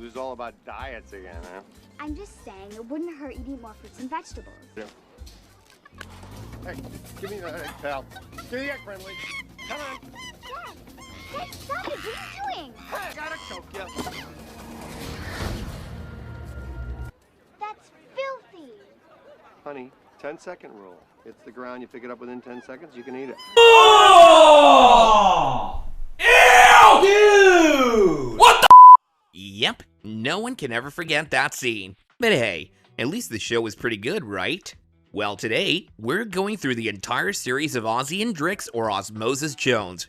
who's all about diets again, huh? I'm just saying it wouldn't hurt eating more fruits and vegetables. Yeah. Hey, give me the egg, pal. Give me the egg, friendly. Come on. Dad, stop it. What are you doing? Hey, I gotta choke you. That's filthy. Honey, 10-second rule. It's the ground, you pick it up within 10 seconds, you can eat it. Oh! Ew! Dude! What the? Yep, no one can ever forget that scene. But hey, at least the show was pretty good, right? Well, today, we're going through the entire series of Ozzy and Drix or Osmosis Jones.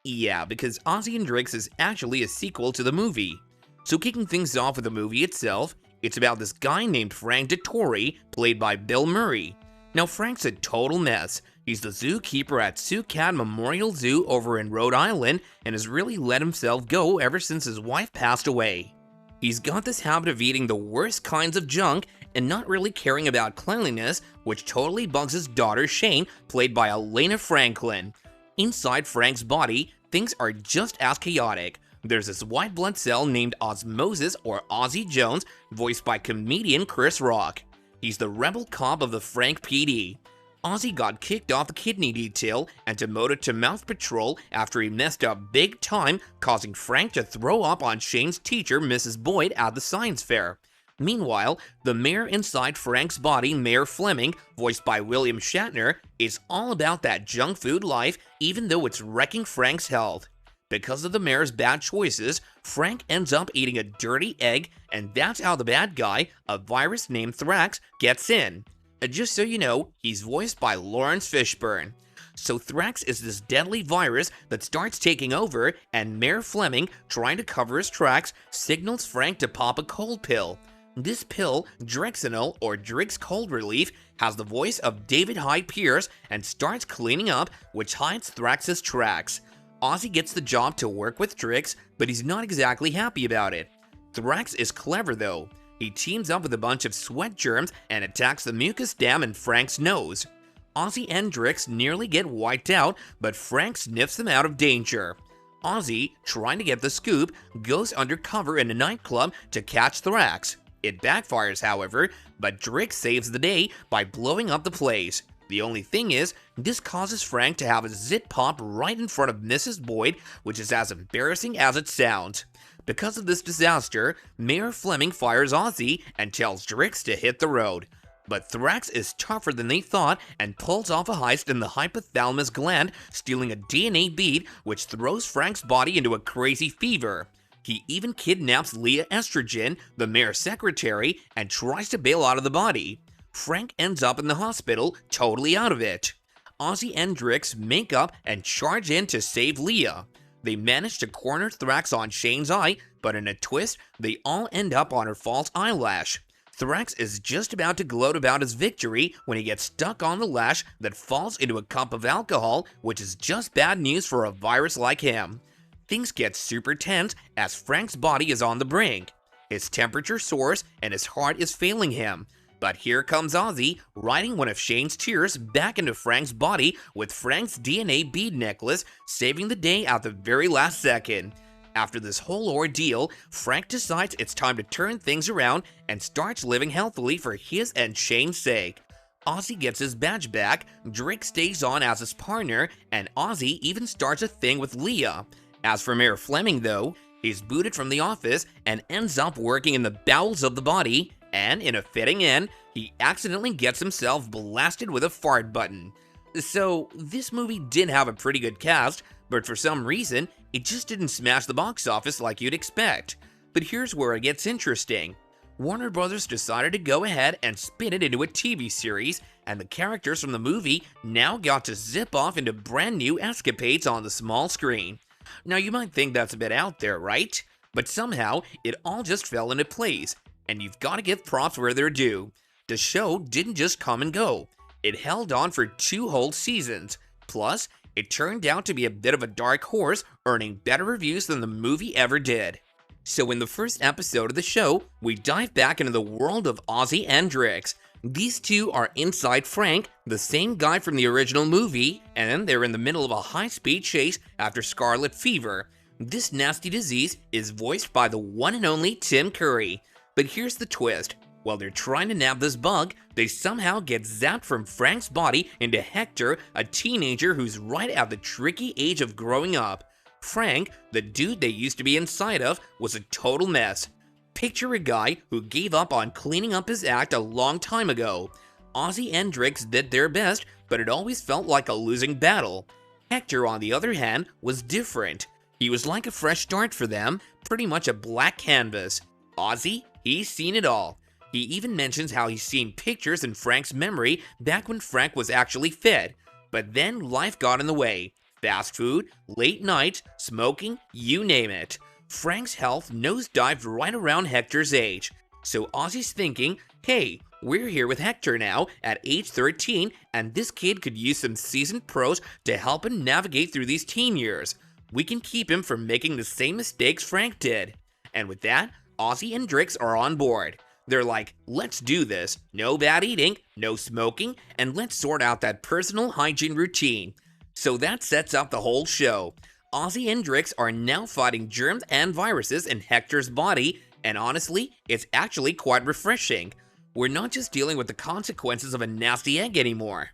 Yeah, because Ozzy and Drix is actually a sequel to the movie. So kicking things off with the movie itself, it's about this guy named Frank Dettori, played by Bill Murray. Now Frank's a total mess. He's the zookeeper at Sioux Cat Memorial Zoo over in Rhode Island and has really let himself go ever since his wife passed away. He's got this habit of eating the worst kinds of junk and not really caring about cleanliness, which totally bugs his daughter Shane, played by Elena Franklin. Inside Frank's body, things are just as chaotic. There's this white blood cell named Osmosis or Ozzy Jones, voiced by comedian Chris Rock. He's the rebel cop of the Frank PD. Ozzy got kicked off the kidney detail and demoted to mouth patrol after he messed up big time, causing Frank to throw up on Shane's teacher, Mrs. Boyd, at the science fair. Meanwhile, the mayor inside Frank's body, Mayor Fleming, voiced by William Shatner, is all about that junk food life, even though it's wrecking Frank's health. Because of the mayor's bad choices, Frank ends up eating a dirty egg, and that's how the bad guy, a virus named Thrax, gets in. Just so you know, he's voiced by Lawrence Fishburne. So Thrax is this deadly virus that starts taking over, and Mayor Fleming, trying to cover his tracks, signals Frank to pop a cold pill. This pill, Drixinol or Drix Cold Relief, has the voice of David Hyde Pierce and starts cleaning up, which hides Thrax's tracks. Ozzy gets the job to work with Drix, but he's not exactly happy about it. Thrax is clever though. He teams up with a bunch of sweat germs and attacks the mucus dam in Frank's nose. Ozzy and Drix nearly get wiped out, but Frank sniffs them out of danger. Ozzy, trying to get the scoop, goes undercover in a nightclub to catch Thrax. It backfires, however, but Drix saves the day by blowing up the place. The only thing is, this causes Frank to have a zit pop right in front of Mrs. Boyd, which is as embarrassing as it sounds. Because of this disaster, Mayor Fleming fires Ozzy and tells Drix to hit the road. But Thrax is tougher than they thought and pulls off a heist in the hypothalamus gland, stealing a DNA bead which throws Frank's body into a crazy fever. He even kidnaps Leah Estrogen, the mayor's secretary, and tries to bail out of the body. Frank ends up in the hospital, totally out of it. Ozzy and Drix make up and charge in to save Leah. They manage to corner Thrax on Shane's eye, but in a twist, they all end up on her false eyelash. Thrax is just about to gloat about his victory when he gets stuck on the lash that falls into a cup of alcohol, which is just bad news for a virus like him. Things get super tense as Frank's body is on the brink. His temperature soars and his heart is failing him. But here comes Ozzy, riding one of Shane's tears back into Frank's body with Frank's DNA bead necklace, saving the day at the very last second. After this whole ordeal, Frank decides it's time to turn things around and starts living healthily for his and Shane's sake. Ozzy gets his badge back, Drix stays on as his partner, and Ozzy even starts a thing with Leah. As for Mayor Fleming though, he's booted from the office and ends up working in the bowels of the body, and in a fitting end, he accidentally gets himself blasted with a fart button. So this movie did have a pretty good cast, but for some reason, it just didn't smash the box office like you'd expect. But here's where it gets interesting. Warner Brothers decided to go ahead and spin it into a TV series, and the characters from the movie now got to zip off into brand new escapades on the small screen. Now you might think that's a bit out there, right? But somehow, it all just fell into place, and you've got to give props where they're due. The show didn't just come and go. It held on for 2 whole seasons. Plus, it turned out to be a bit of a dark horse, earning better reviews than the movie ever did. So in the first episode of the show, we dive back into the world of Ozzy and Drix. These two are inside Frank, the same guy from the original movie, and they're in the middle of a high-speed chase after scarlet fever. This nasty disease is voiced by the one and only Tim Curry. But here's the twist. While they're trying to nab this bug, they somehow get zapped from Frank's body into Hector, a teenager who's right at the tricky age of growing up. Frank, the dude they used to be inside of, was a total mess. Picture a guy who gave up on cleaning up his act a long time ago. Ozzy and Drix did their best, but it always felt like a losing battle. Hector, on the other hand, was different. He was like a fresh start for them, pretty much a blank canvas. Ozzy, he's seen it all. He even mentions how he's seen pictures in Frank's memory back when Frank was actually fit. But then life got in the way. Fast food, late nights, smoking, you name it. Frank's health nosedived right around Hector's age. So Ozzy's thinking, hey, we're here with Hector now at age 13, and this kid could use some seasoned pros to help him navigate through these teen years. We can keep him from making the same mistakes Frank did. And with that, Ozzy and Drix are on board. They're like, let's do this. No bad eating, no smoking, and let's sort out that personal hygiene routine. So that sets up the whole show. Ozzy and Drix are now fighting germs and viruses in Hector's body, and honestly, it's actually quite refreshing. We're not just dealing with the consequences of a nasty egg anymore.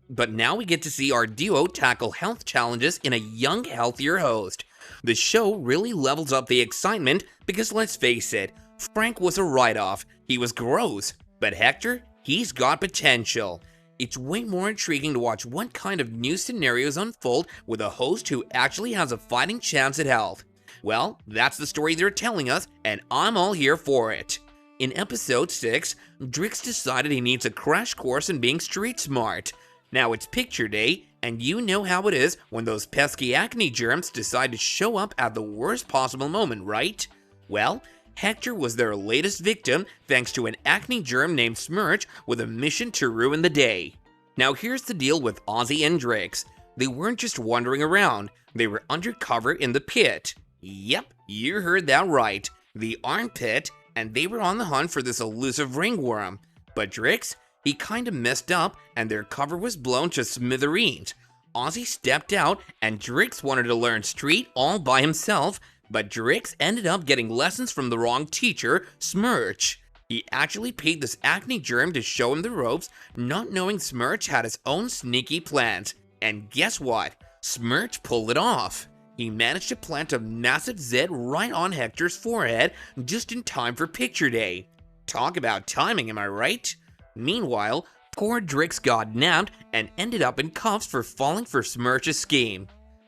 But now we get to see our duo tackle health challenges in a young, healthier host. The show really levels up the excitement because let's face it, Frank was a write-off. He was gross. But Hector, he's got potential. It's way more intriguing to watch what kind of new scenarios unfold with a host who actually has a fighting chance at health. Well, that's the story they're telling us, and I'm all here for it. In episode 6, Drix decided he needs a crash course in being street smart. Now it's picture day, and you know how it is when those pesky acne germs decide to show up at the worst possible moment, right? Well, Hector was their latest victim thanks to an acne germ named Smirch with a mission to ruin the day. Now here's the deal with Ozzy and Drix. They weren't just wandering around, they were undercover in the pit. Yep, you heard that right, the armpit, and they were on the hunt for this elusive ringworm. But Drix, he kinda messed up and their cover was blown to smithereens. Ozzy stepped out and Drix wanted to learn street all by himself, but Drix ended up getting lessons from the wrong teacher, Smirch. He actually paid this acne germ to show him the ropes, not knowing Smirch had his own sneaky plans. And guess what? Smirch pulled it off. He managed to plant a massive Z right on Hector's forehead just in time for picture day. Talk about timing, am I right? Meanwhile, poor Drix got nabbed and ended up in cuffs for falling for Smirch's scheme.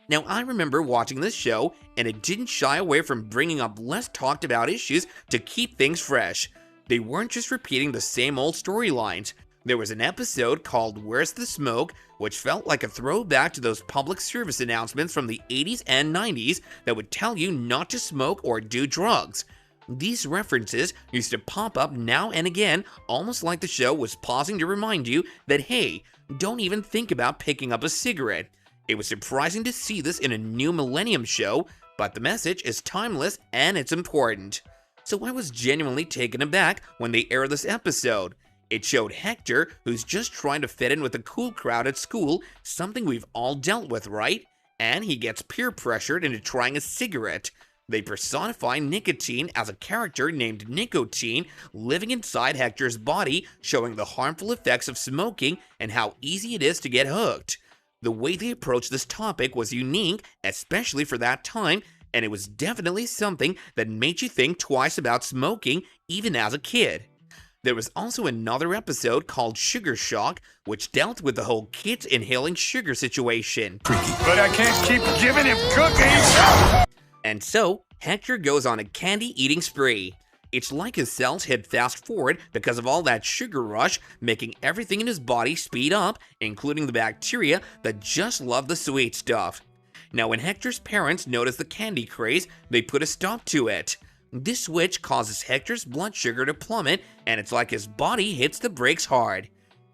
Now, I remember watching this show, and it didn't shy away from bringing up less talked about issues to keep things fresh. They weren't just repeating the same old storylines. There was an episode called Where's the Smoke, which felt like a throwback to those public service announcements from the 80s and 90s that would tell you not to smoke or do drugs. These references used to pop up now and again, almost like the show was pausing to remind you that, hey, don't even think about picking up a cigarette. It was surprising to see this in a new Millennium show, but the message is timeless and it's important. So I was genuinely taken aback when they aired this episode. It showed Hector, who's just trying to fit in with the cool crowd at school, something we've all dealt with, right? And he gets peer pressured into trying a cigarette. They personify Nicotine as a character named Nicotine living inside Hector's body, showing the harmful effects of smoking and how easy it is to get hooked. The way they approached this topic was unique, especially for that time, and it was definitely something that made you think twice about smoking, even as a kid. There was also another episode called Sugar Shock, which dealt with the whole kids inhaling sugar situation. But I can't keep giving him cookies! And so, Hector goes on a candy-eating spree. It's like his cells hit fast forward because of all that sugar rush, making everything in his body speed up, including the bacteria that just love the sweet stuff. Now, when Hector's parents notice the candy craze, they put a stop to it. This switch causes Hector's blood sugar to plummet, and it's like his body hits the brakes hard.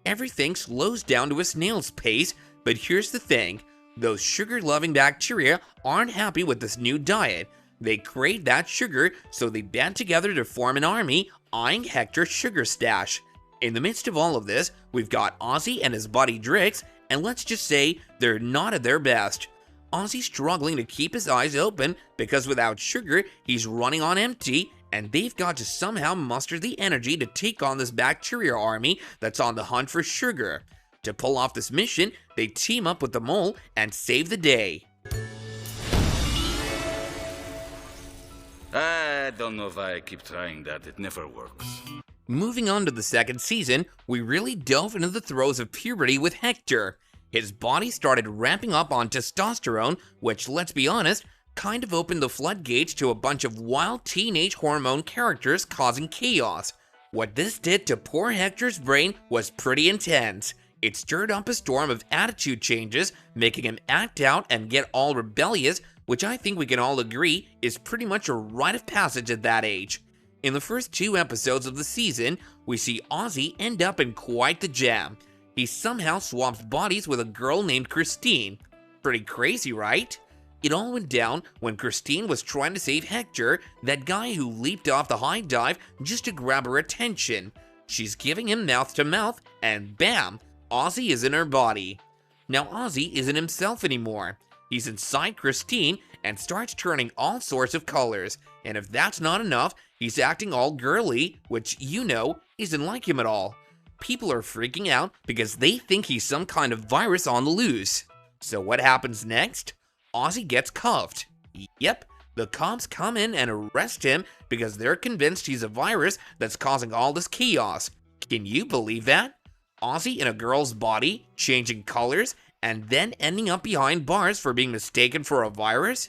Everything slows down to a snail's pace, but here's the thing. Those sugar-loving bacteria aren't happy with this new diet. They crave that sugar, so they band together to form an army, eyeing Hector's sugar stash. In the midst of all of this, we've got Ozzy and his buddy Drix, and let's just say they're not at their best. Ozzy's struggling to keep his eyes open because without sugar, he's running on empty, and they've got to somehow muster the energy to take on this bacteria army that's on the hunt for sugar. To pull off this mission, they team up with the mole and save the day. I don't know if I keep trying that, it never works. Moving on to the second season, we really dove into the throes of puberty with Hector. His body started ramping up on testosterone, which, let's be honest, kind of opened the floodgates to a bunch of wild teenage hormone characters causing chaos. What this did to poor Hector's brain was pretty intense. It stirred up a storm of attitude changes, making him act out and get all rebellious, which I think we can all agree is pretty much a rite of passage at that age. In the first 2 episodes of the season, we see Ozzy end up in quite the jam. He somehow swaps bodies with a girl named Christine. Pretty crazy, right? It all went down when Christine was trying to save Hector, that guy who leaped off the high dive just to grab her attention. She's giving him mouth to mouth, and bam, Ozzy is in her body. Now Ozzy isn't himself anymore. He's inside Christine and starts turning all sorts of colors, and if that's not enough, he's acting all girly, which, you know, isn't like him at all. People are freaking out because they think he's some kind of virus on the loose. So what happens next? Ozzy gets cuffed. Yep, the cops come in and arrest him because they're convinced he's a virus that's causing all this chaos. Can you believe that? Ozzy in a girl's body, changing colors, and then ending up behind bars for being mistaken for a virus?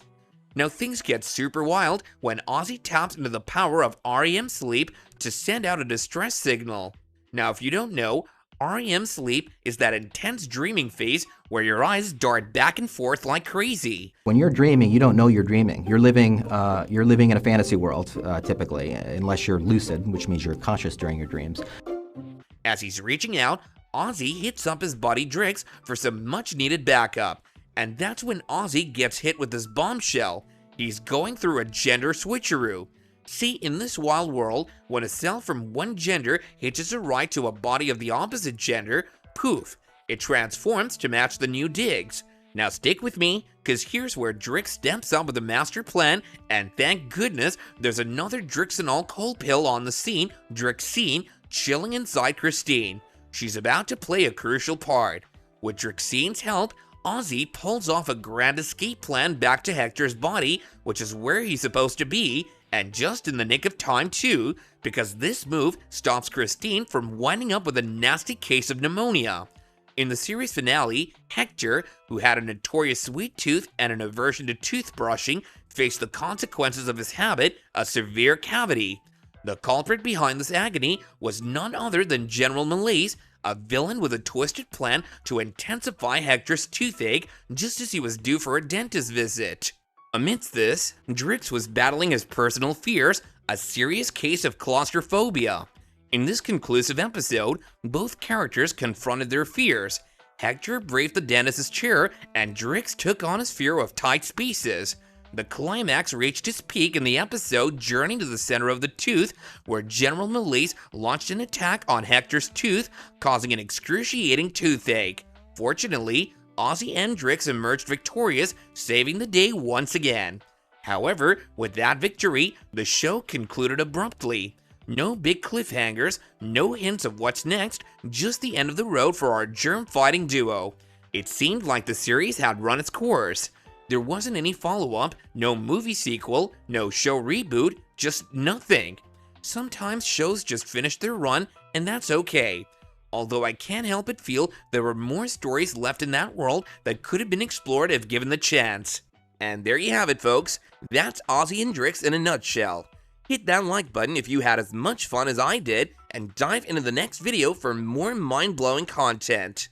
Now things get super wild when Ozzy taps into the power of REM sleep to send out a distress signal. Now if you don't know, REM sleep is that intense dreaming phase where your eyes dart back and forth like crazy. When you're dreaming, you don't know you're dreaming. You're living in a fantasy world, typically, unless you're lucid, which means you're conscious during your dreams. As he's reaching out, Ozzy hits up his buddy Drix for some much-needed backup. And that's when Ozzy gets hit with this bombshell. He's going through a gender switcheroo. See, in this wild world, when a cell from one gender hitches a ride to a body of the opposite gender, poof, it transforms to match the new digs. Now stick with me, cause here's where Drix steps up with a master plan, and thank goodness there's another Drixenol cold pill on the scene, Drixine, chilling inside Christine. She's about to play a crucial part. With Drixine's help, Ozzy pulls off a grand escape plan back to Hector's body, which is where he's supposed to be, and just in the nick of time too, because this move stops Christine from winding up with a nasty case of pneumonia. In the series finale, Hector, who had a notorious sweet tooth and an aversion to toothbrushing, faced the consequences of his habit, a severe cavity. The culprit behind this agony was none other than General Malaise, a villain with a twisted plan to intensify Hector's toothache just as he was due for a dentist visit. Amidst this, Drix was battling his personal fears, a serious case of claustrophobia. In this conclusive episode, both characters confronted their fears. Hector braved the dentist's chair, and Drix took on his fear of tight spaces. The climax reached its peak in the episode Journey to the Center of the Tooth, where General Malaise launched an attack on Hector's tooth, causing an excruciating toothache. Fortunately, Ozzy and Drix emerged victorious, saving the day once again. However, with that victory, the show concluded abruptly. No big cliffhangers, no hints of what's next, just the end of the road for our germ-fighting duo. It seemed like the series had run its course. There wasn't any follow-up, no movie sequel, no show reboot, just nothing. Sometimes shows just finish their run, and that's okay. Although I can't help but feel there were more stories left in that world that could have been explored if given the chance. And there you have it, folks. That's Ozzy and Drix in a nutshell. Hit that like button if you had as much fun as I did, and dive into the next video for more mind-blowing content.